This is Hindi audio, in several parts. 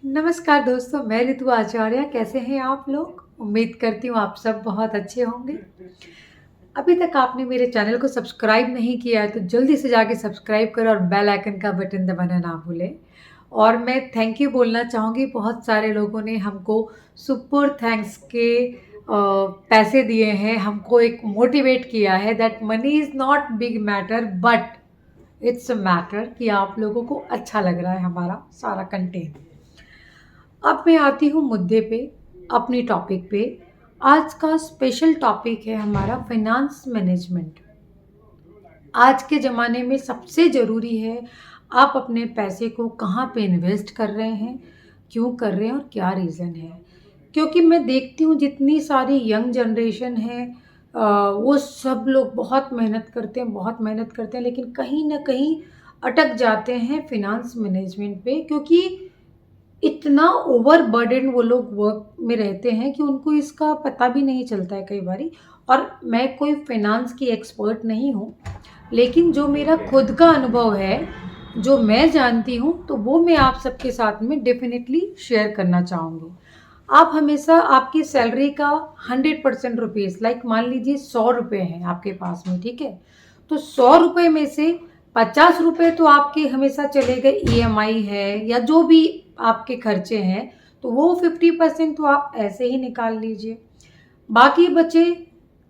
नमस्कार दोस्तों, मैं ऋतु आचार्य। कैसे हैं आप लोग? उम्मीद करती हूँ आप सब बहुत अच्छे होंगे। अभी तक आपने मेरे चैनल को सब्सक्राइब नहीं किया है तो जल्दी से जाके सब्सक्राइब करें और बेल आइकन का बटन दबाना ना भूलें। और मैं थैंक यू बोलना चाहूँगी, बहुत सारे लोगों ने हमको सुपर थैंक्स के पैसे दिए हैं, हमको एक मोटिवेट किया है that money is not big matter but it's a matter कि आप लोगों को अच्छा लग रहा है हमारा सारा कंटेंट। अब मैं आती हूँ मुद्दे पे, अपनी टॉपिक पे। आज का स्पेशल टॉपिक है हमारा फाइनेंस मैनेजमेंट। आज के ज़माने में सबसे ज़रूरी है आप अपने पैसे को कहाँ पे इन्वेस्ट कर रहे हैं, क्यों कर रहे हैं और क्या रीज़न है। क्योंकि मैं देखती हूँ जितनी सारी यंग जनरेशन है, वो सब लोग बहुत मेहनत करते हैं, बहुत मेहनत करते हैं, लेकिन कहीं न कहीं अटक जाते हैं फाइनेंस मैनेजमेंट पे, क्योंकि इतना ओवरबर्डन वो लोग वर्क में रहते हैं कि उनको इसका पता भी नहीं चलता है कई बारी। और मैं कोई फाइनेंस की एक्सपर्ट नहीं हूँ, लेकिन जो मेरा खुद का अनुभव है, जो मैं जानती हूँ, तो वो मैं आप सबके साथ में डेफ़िनेटली शेयर करना चाहूँगी। आप हमेशा आपकी सैलरी का 100% रुपीज़, लाइक मान लीजिए 100 रुपए हैं आपके पास में, ठीक है? तो 100 रुपए में से 50 रुपए तो आपके हमेशा चले गए ईएमआई है या जो भी आपके खर्चे हैं, तो वो 50% तो आप ऐसे ही निकाल लीजिए। बाकी बचे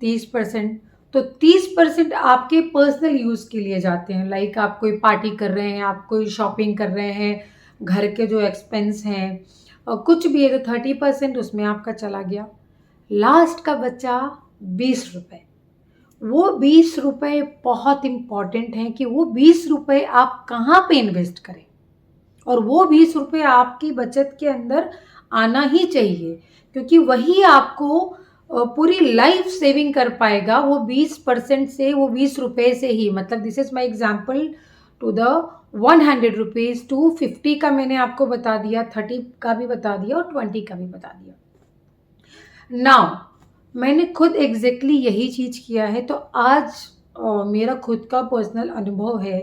30%। तो 30% आपके पर्सनल यूज़ के लिए जाते हैं, लाइक आप कोई पार्टी कर रहे हैं, आप कोई शॉपिंग कर रहे हैं, घर के जो एक्सपेंस हैं और कुछ भी है, तो 30% उसमें आपका चला गया। लास्ट का बचा 20 रुपए। वो 20 रुपए बहुत इम्पॉर्टेंट हैं कि वो 20 रुपए आप कहाँ पे इन्वेस्ट करें, और वो 20 रुपए आपकी बचत के अंदर आना ही चाहिए, क्योंकि वही आपको पूरी लाइफ सेविंग कर पाएगा। वो 20% से, वो 20 रुपए से ही, मतलब this is my example to the 100 rupees to 50 का मैंने आपको बता दिया, 30 का भी बता दिया और 20 का भी बता दिया। नाउ मैंने खुद एग्जैक्टली यही चीज़ किया है, तो आज मेरा खुद का पर्सनल अनुभव है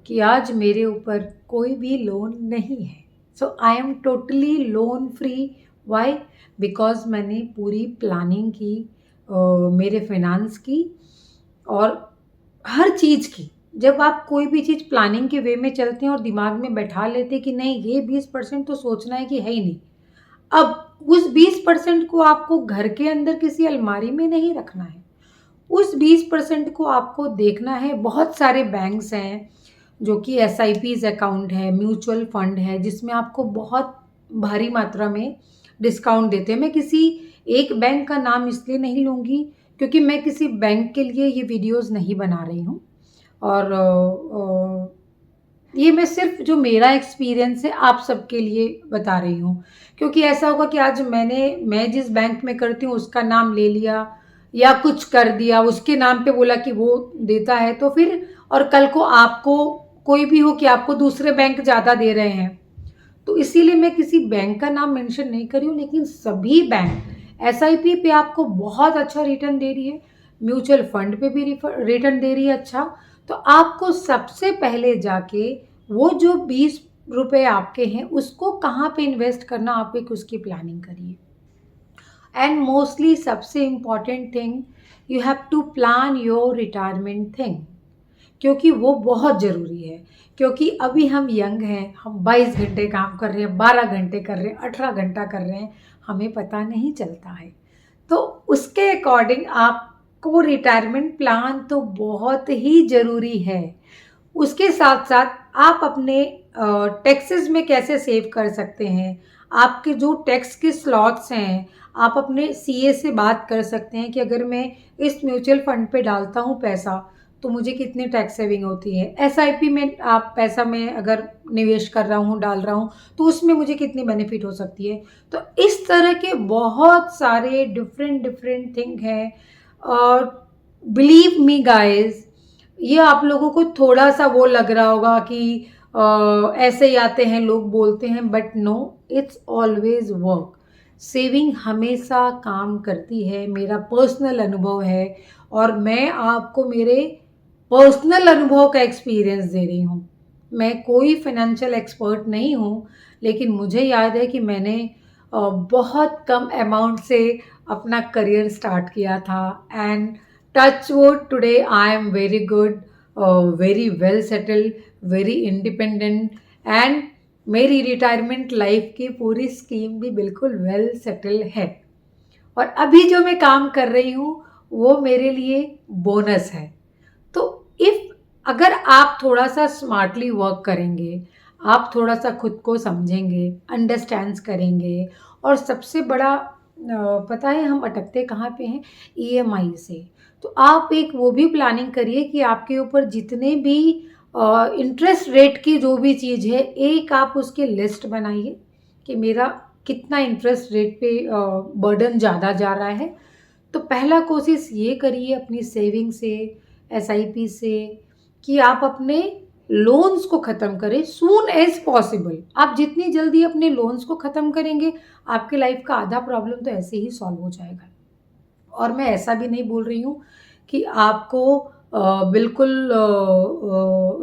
कि आज मेरे ऊपर कोई भी लोन नहीं है। So I am totally loan free. Why? Because मैंने पूरी प्लानिंग की, मेरे फाइनेंस की और हर चीज़ की। जब आप कोई भी चीज़ प्लानिंग के वे में चलते हैं और दिमाग में बैठा लेते हैं कि नहीं, ये 20% तो सोचना है कि है ही नहीं। अब उस 20% को आपको घर के अंदर किसी अलमारी में नहीं रखना है। उस 20% को आपको देखना है। बहुत सारे बैंक्स हैं जो कि एसआईपीज़ अकाउंट है, म्यूचुअल फंड है, जिसमें आपको बहुत भारी मात्रा में डिस्काउंट देते हैं। मैं किसी एक बैंक का नाम इसलिए नहीं लूँगी क्योंकि मैं किसी बैंक के लिए ये वीडियोज़ नहीं बना रही हूँ। और ये मैं सिर्फ जो मेरा एक्सपीरियंस है आप सबके लिए बता रही हूँ, क्योंकि ऐसा होगा कि आज मैं जिस बैंक में करती हूँ उसका नाम ले लिया या कुछ कर दिया, उसके नाम पे बोला कि वो देता है, तो फिर और कल को आपको कोई भी हो कि आपको दूसरे बैंक ज़्यादा दे रहे हैं, तो इसीलिए मैं किसी बैंक का नाम मेंशन नहीं कर रही हूँ। लेकिन सभी बैंक एसआईपी पे आपको बहुत अच्छा रिटर्न दे रही है, म्यूचुअल फंड पे भी रिटर्न दे रही है अच्छा। तो आपको सबसे पहले जाके वो जो 20 रुपए आपके हैं उसको कहाँ पे इन्वेस्ट करना, आप एक उसकी प्लानिंग करिए। एंड मोस्टली सबसे important thing, you have to plan your retirement thing, क्योंकि वो बहुत ज़रूरी है। क्योंकि अभी हम यंग हैं, हम 22 घंटे काम कर रहे हैं, 12 घंटे कर रहे हैं, 18 घंटा कर रहे हैं, हमें पता नहीं चलता है। तो उसके अकॉर्डिंग आपको रिटायरमेंट प्लान तो बहुत ही ज़रूरी है। उसके साथ-साथ आप अपने टैक्सेस में कैसे सेव कर सकते हैं, आपके जो टैक्स के स्लॉट्स हैं, आप अपने सीए से बात कर सकते हैं कि अगर मैं इस म्यूचुअल फंड पे डालता हूँ पैसा, तो मुझे कितनी टैक्स सेविंग होती है। एसआईपी में आप पैसा मैं अगर निवेश कर रहा हूँ, डाल रहा हूँ, तो उसमें मुझे कितनी बेनिफिट हो सकती है। तो इस तरह के बहुत सारे डिफरेंट डिफरेंट थिंग हैं। और बिलीव मी गाइस, ये आप लोगों को थोड़ा-सा वो लग रहा होगा कि ऐसे ही आते हैं, लोग बोलते हैं, but no, it's always work. Saving हमेशा काम करती है, मेरा पर्सनल अनुभव है और मैं आपको मेरे पर्सनल अनुभव का एक्सपीरियंस दे रही हूँ। मैं कोई फाइनेंशियल एक्सपर्ट नहीं हूँ, लेकिन मुझे याद है कि मैंने बहुत कम अमाउंट से अपना करियर स्टार्ट किया था and touch wood today I am very good, very well settled, very independent and मेरी रिटायरमेंट लाइफ की पूरी स्कीम भी बिल्कुल वेल सेटल्ड है। और अभी जो मैं काम कर रही हूँ वो मेरे लिए बोनस है। तो इफ अगर आप थोड़ा सा स्मार्टली वर्क करेंगे, आप थोड़ा सा खुद को समझेंगे, अंडरस्टैंड करेंगे, और सबसे बड़ा पता है हम अटकते कहाँ पे हैं, ईएमआई से। तो आप एक वो भी प्लानिंग करिए कि आपके ऊपर जितने भी इंटरेस्ट रेट की जो भी चीज़ है, एक आप उसकी लिस्ट बनाइए कि मेरा कितना इंटरेस्ट रेट पे बर्डन ज़्यादा जा रहा है। तो पहला कोशिश ये करिए अपनी सेविंग से, एसआईपी से, कि आप अपने लोन्स को ख़त्म करें सून एज पॉसिबल। आप जितनी जल्दी अपने लोन्स को ख़त्म करेंगे, आपके लाइफ का आधा प्रॉब्लम तो ऐसे ही सॉल्व हो जाएगा। और मैं ऐसा भी नहीं बोल रही हूँ कि आपको बिल्कुल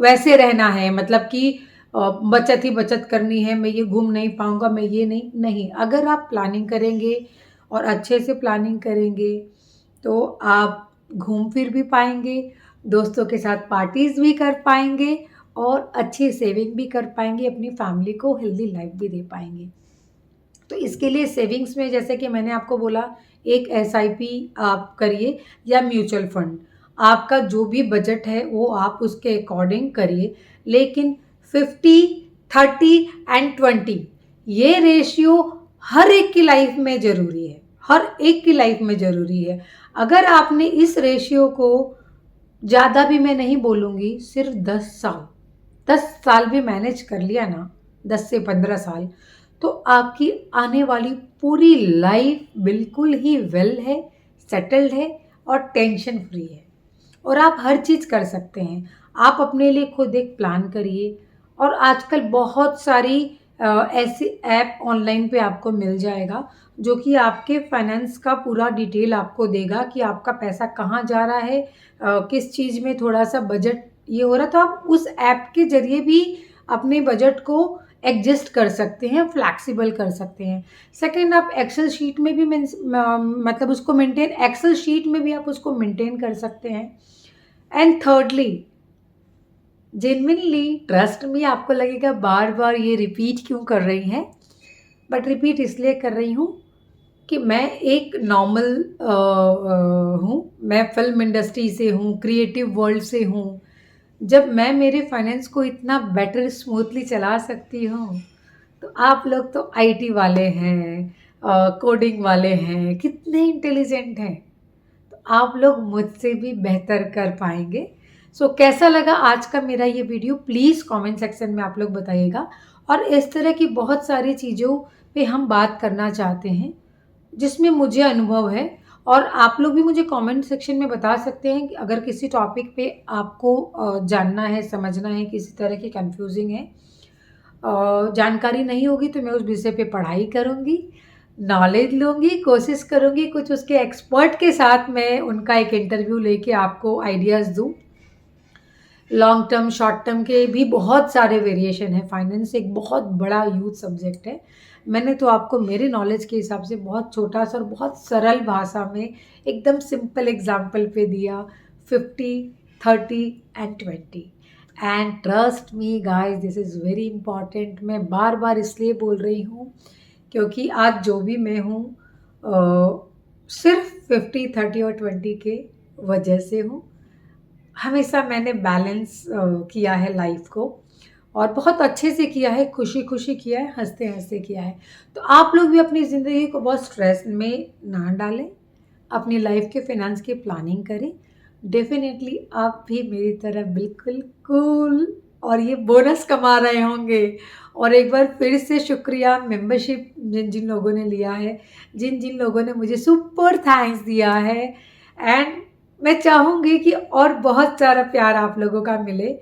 वैसे रहना है, मतलब कि बचत ही बचत करनी है, मैं ये घूम नहीं पाऊँगा, मैं ये नहीं। अगर आप प्लानिंग करेंगे और अच्छे से प्लानिंग करेंगे तो आप घूम फिर भी पाएंगे, दोस्तों के साथ पार्टीज़ भी कर पाएंगे और अच्छी सेविंग भी कर पाएंगे, अपनी फैमिली को हेल्दी लाइफ भी दे पाएंगे। तो इसके लिए सेविंग्स में जैसे कि मैंने आपको बोला, एक एसआईपी आप करिए या म्यूचुअल फंड। आपका जो भी बजट है वो आप उसके अकॉर्डिंग करिए, लेकिन 50, 30 एंड 20 ये रेशियो हर एक की लाइफ में ज़रूरी है, हर एक की लाइफ में ज़रूरी है। अगर आपने इस रेशियो को ज़्यादा भी मैं नहीं बोलूँगी, सिर्फ 10 साल भी मैनेज कर लिया ना, 10 से 15 साल, तो आपकी आने वाली पूरी लाइफ बिल्कुल ही वेल है, सेटल्ड है और टेंशन फ्री है, और आप हर चीज़ कर सकते हैं। आप अपने लिए खुद एक प्लान करिए, और आजकल बहुत सारी ऐसी ऐप ऑनलाइन पे आपको मिल जाएगा जो कि आपके फाइनेंस का पूरा डिटेल आपको देगा कि आपका पैसा कहाँ जा रहा है, किस चीज़ में थोड़ा सा बजट ये हो रहा है, तो आप उस ऐप के ज़रिए भी अपने बजट को एडजस्ट कर सकते हैं, फ्लेक्सिबल कर सकते हैं। सेकंड, आप एक्सेल शीट में भी मतलब उसको मेंटेन, एक्सेल शीट में भी आप उसको मेंटेन कर सकते हैं। And thirdly, genuinely trust me, आपको लगेगा बार बार ये रिपीट क्यों कर रही हैं, बट रिपीट इसलिए कर रही हूँ कि मैं एक नॉर्मल हूँ, मैं फिल्म इंडस्ट्री से हूँ, क्रिएटिव वर्ल्ड से हूँ। जब मैं मेरे फाइनेंस को इतना बेटर स्मूथली चला सकती हूँ, तो आप लोग तो आईटी वाले हैं, कोडिंग वाले हैं, कितने इंटेलिजेंट हैं, तो आप लोग मुझसे भी बेहतर कर पाएंगे। सो कैसा लगा आज का मेरा ये वीडियो, प्लीज़ कमेंट सेक्शन में आप लोग बताइएगा। और इस तरह की बहुत सारी चीज़ों पे हम बात करना चाहते हैं जिसमें मुझे अनुभव है, और आप लोग भी मुझे कमेंट सेक्शन में बता सकते हैं कि अगर किसी टॉपिक पे आपको जानना है, समझना है, किसी तरह की कंफ्यूजिंग है, जानकारी नहीं होगी, तो मैं उस विषय पे पढ़ाई करूँगी, नॉलेज लूँगी, कोशिश करूँगी कुछ उसके एक्सपर्ट के साथ मैं उनका एक इंटरव्यू लेके आपको आइडियाज़ दूँ। लॉन्ग टर्म, शॉर्ट टर्म के भी बहुत सारे वेरिएशन है, फाइनेंस एक बहुत बड़ा ह्यूज सब्जेक्ट है। मैंने तो आपको मेरे नॉलेज के हिसाब से बहुत छोटा सा और बहुत सरल भाषा में एकदम सिंपल एग्जाम्पल पे दिया, 50, 30 and 20। And trust me guys, this is very important. मैं बार बार इसलिए बोल रही हूँ क्योंकि आज जो भी मैं हूँ सिर्फ 50, 30 और 20 के वजह से हूँ। हमेशा मैंने बैलेंस किया है लाइफ को, और बहुत अच्छे से किया है, खुशी खुशी किया है, हंसते हंसते किया है। तो आप लोग भी अपनी ज़िंदगी को बहुत स्ट्रेस में ना डालें, अपनी लाइफ के फाइनेंस की प्लानिंग करें। डेफिनेटली आप भी मेरी तरह बिल्कुल कूल और ये बोनस कमा रहे होंगे। और एक बार फिर से शुक्रिया मेंबरशिप जिन जिन लोगों ने लिया है, जिन जिन लोगों ने मुझे सुपर थैंक्स दिया है, एंड मैं चाहूँगी कि और बहुत सारा प्यार आप लोगों का मिले।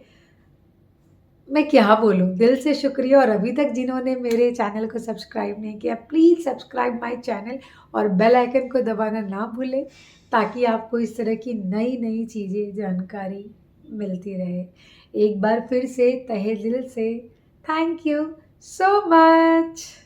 मैं क्या बोलूँ, दिल से शुक्रिया। और अभी तक जिन्होंने मेरे चैनल को सब्सक्राइब नहीं किया, प्लीज़ सब्सक्राइब माय चैनल और बेल आइकन को दबाना ना भूलें, ताकि आपको इस तरह की नई नई चीज़ें, जानकारी मिलती रहे। एक बार फिर से तहे दिल से थैंक यू। so much.